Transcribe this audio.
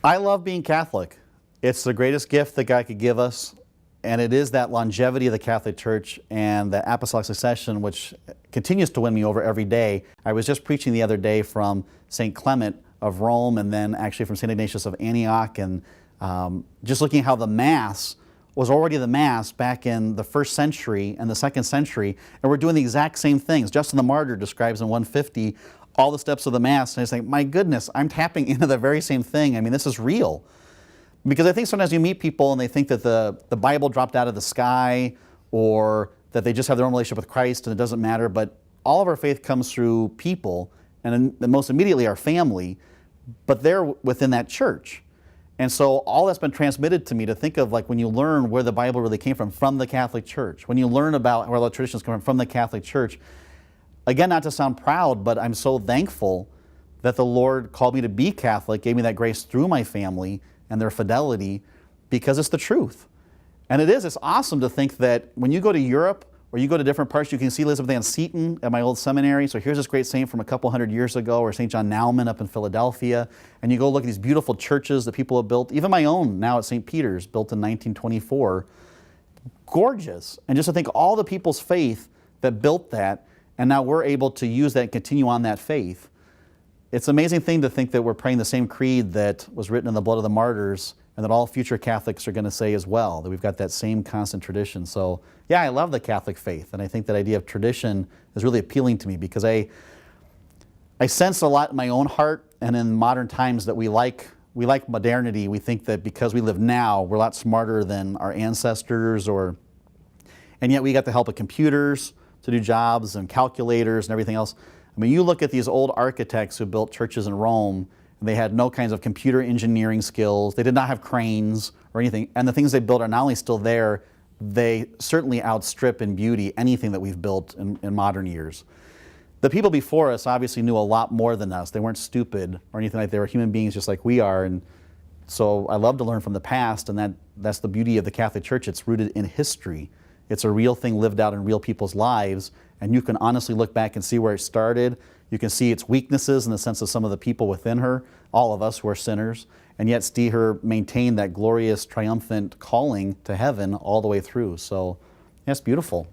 I love being Catholic. It's the greatest gift that God could give us, and it is that longevity of the Catholic Church and the apostolic succession which continues to win me over every day. I was just preaching the other day from St. Clement of Rome and then actually from St. Ignatius of Antioch, and just looking at how the Mass was already the Mass back in the 1st century and the 2nd century, and we're doing the exact same things. Justin the Martyr describes in 150 all the steps of the Mass, and I think, my goodness, I'm tapping into the very same thing. I mean, this is real. Because I think sometimes you meet people and they think that the Bible dropped out of the sky, or that they just have their own relationship with Christ and it doesn't matter, but all of our faith comes through people, and most immediately our family, but they're within that church. And so all that's been transmitted to me, to think of, like, when you learn where the Bible really came from the Catholic Church, when you learn about where the traditions come from the Catholic Church, again, not to sound proud, but I'm so thankful that the Lord called me to be Catholic, gave me that grace through my family and their fidelity, because it's the truth. And it's awesome to think that when you go to Europe or you go to different parts, you can see Elizabeth Ann Seton at my old seminary. So here's this great saint from a couple hundred years ago, or St. John Naumann up in Philadelphia. And you go look at these beautiful churches that people have built, even my own now at St. Peter's, built in 1924. Gorgeous. And just to think all the people's faith that built that, and now we're able to use that and continue on that faith. It's an amazing thing to think that we're praying the same creed that was written in the blood of the martyrs, and that all future Catholics are going to say as well, that we've got that same constant tradition. So yeah, I love the Catholic faith, and I think that idea of tradition is really appealing to me, because I sense a lot in my own heart and in modern times that we like modernity. We think that because we live now, we're a lot smarter than our ancestors, and yet we got the help of computers to do jobs and calculators and everything else. I mean, you look at these old architects who built churches in Rome, and they had no kinds of computer engineering skills. They did not have cranes or anything. And the things they built are not only still there, they certainly outstrip in beauty anything that we've built in modern years. The people before us obviously knew a lot more than us. They weren't stupid or anything like that. They were human beings just like we are. And so I love to learn from the past, and that's the beauty of the Catholic Church. It's rooted in history. It's a real thing lived out in real people's lives, and you can honestly look back and see where it started. You can see its weaknesses in the sense of some of the people within her, all of us who are sinners, and yet see her maintain that glorious, triumphant calling to heaven all the way through. So that's beautiful.